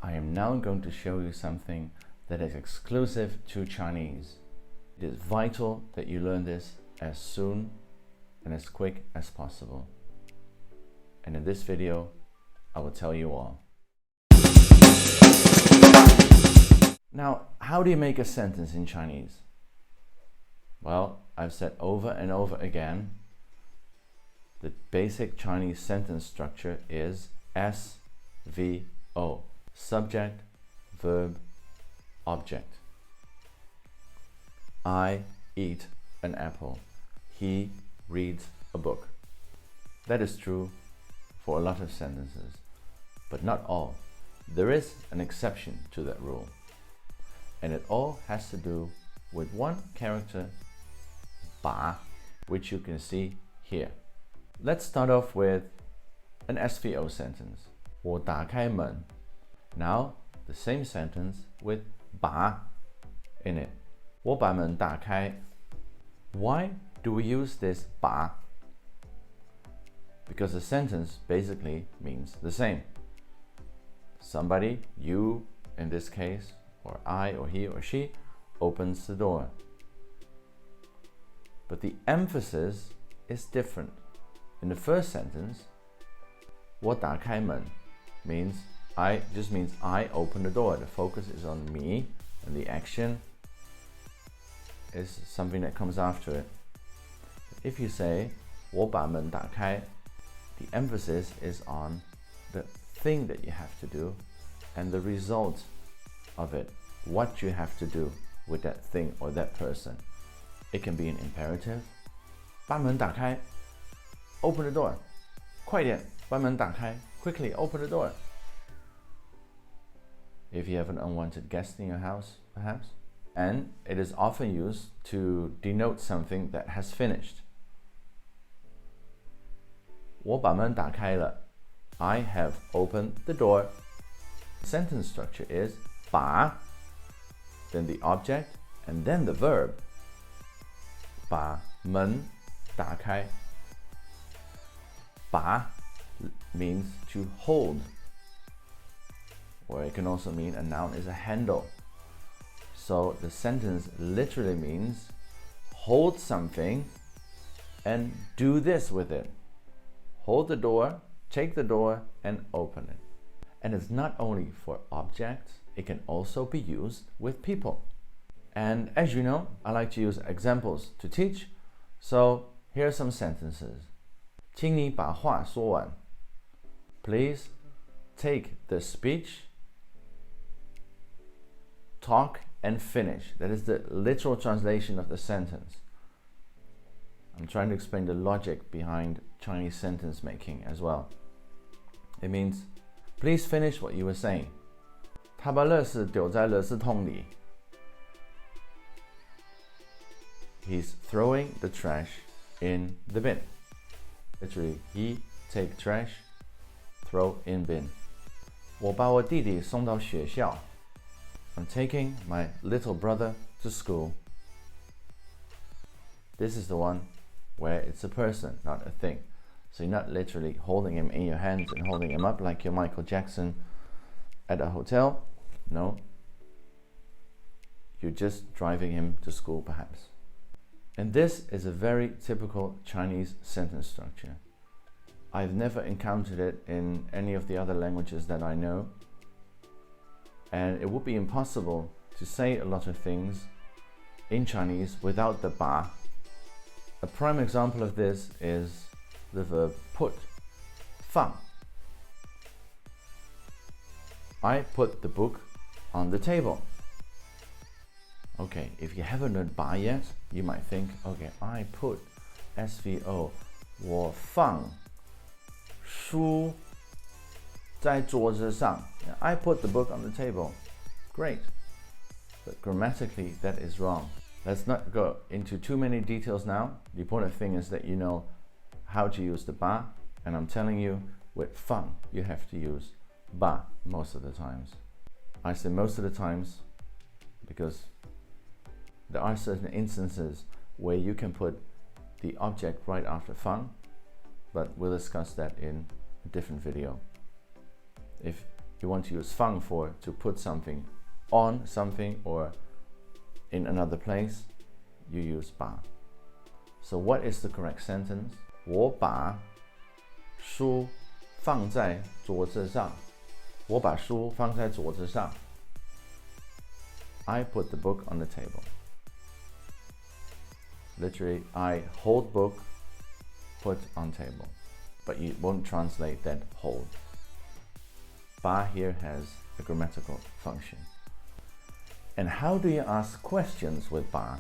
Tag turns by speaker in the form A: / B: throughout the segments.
A: I am now going to show you something that is exclusive to Chinese. It is vital that you learn this as soon and as quick as possible. And in this video, I will tell you all. Now, how do you make a sentence in Chinese? Well, I've said over and over again, the basic Chinese sentence structure is SVO. Subject, verb, object. I eat an apple. He reads a book. That is true for a lot of sentences, but not all. There is an exception to that rule, and it all has to do with one character, ba, which you can see here. Let's start off with an SVO sentence. 我打开门. Now, the same sentence with 把 in it. 我把门打开. Why do we use this 把? Because the sentence basically means the same. Somebody, you in this case, or I, or he, or she, opens the door. But the emphasis is different. In the first sentence, 我打开门 means just means I open the door. The focus is on me, and the action is something that comes after it. If you say 我把门打开, the emphasis is on the thing that you have to do and the result of it, what you have to do with that thing or that person. It can be an imperative. 把门打开, open the door. 快点，把门打开. Quickly open the door. If you have an unwanted guest in your house, perhaps. And it is often used to denote something that has finished. 我把门打开了. I have opened the door. Sentence structure is 把, then the object, and then the verb. 把门打开. 把 means to hold, or it can also mean a noun is a handle. So the sentence literally means hold something and do this with it. Hold the door, take the door, and open it. And it's not only for objects, it can also be used with people. And as you know, I like to use examples to teach. So here are some sentences. 请你把话说完. Please take the speech, talk, and finish. That is the literal translation of the sentence. I'm trying to explain the logic behind Chinese sentence making as well. It means, please finish what you were saying. 他把垃圾丢在垃圾桶里. He's throwing the trash in the bin. Literally, he take trash, throw in bin. 我把我弟弟送到学校. I'm taking my little brother to school. This is the one where it's a person, not a thing. So you're not literally holding him in your hands and holding him up like you're Michael Jackson at a hotel. No. You're just driving him to school, perhaps. And this is a very typical Chinese sentence structure. I've never encountered it in any of the other languages that I know. And it would be impossible to say a lot of things in Chinese without the ba. A prime example of this is the verb put, 放. I put the book on the table. Okay, if you haven't learned ba yet, you might think, okay, I put SVO, 我放书在桌子上. I put the book on the table. Great. But grammatically, that is wrong. Let's not go into too many details now. The important thing is that you know how to use the ba, and I'm telling you, with 放, you have to use ba most of the times. I say most of the times because there are certain instances where you can put the object right after 放, but we'll discuss that in a different video. If you want to use 放 for to put something on something or in another place, you use 把. So what is the correct sentence? 我把书放在桌子上. 我把书放在桌子上. I put the book on the table. Literally, I hold book, put on table. But you won't translate that hold. 把 here has a grammatical function. And how do you ask questions with 把?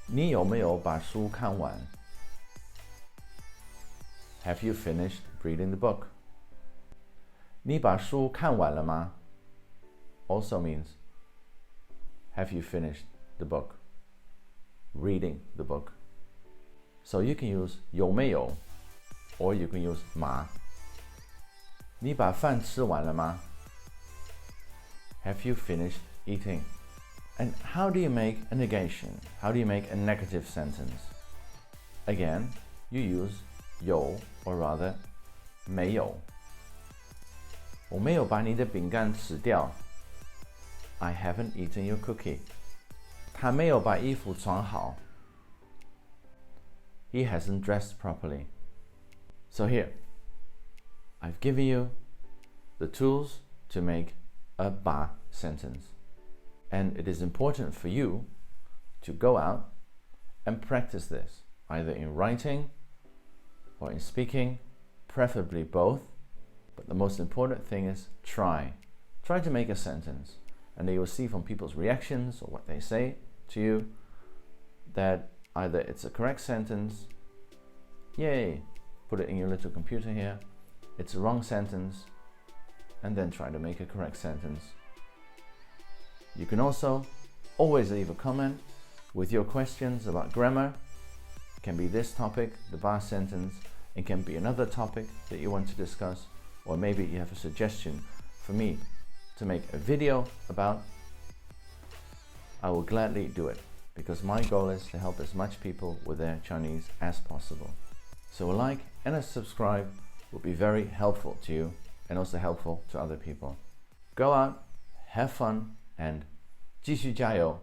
A: 你有没有把书看完? Have you finished reading the book? 你把书看完了吗? Also means, have you finished the book? Reading the book. So you can use 有没有 or you can use 吗. 你把饭吃完了吗? Have you finished eating? And how do you make a negation? How do you make a negative sentence? Again, you use 有 or rather 没有. 我没有把你的饼干吃掉. I haven't eaten your cookie. 他没有把衣服穿好. He hasn't dressed properly. So here, I've given you the tools to make a 把 sentence. And it is important for you to go out and practice this, either in writing or in speaking, preferably both. But the most important thing is try. Try to make a sentence. And then you'll see from people's reactions or what they say to you that either it's a correct sentence, yay, put it in your little computer here, it's a wrong sentence, and then try to make a correct sentence. You can also always leave a comment with your questions about grammar. It can be this topic, the 把 sentence. It can be another topic that you want to discuss, or maybe you have a suggestion for me to make a video about. I will gladly do it because my goal is to help as much people with their Chinese as possible. So a like and a subscribe will be very helpful to you and also helpful to other people. Go out, have fun, and 继续加油!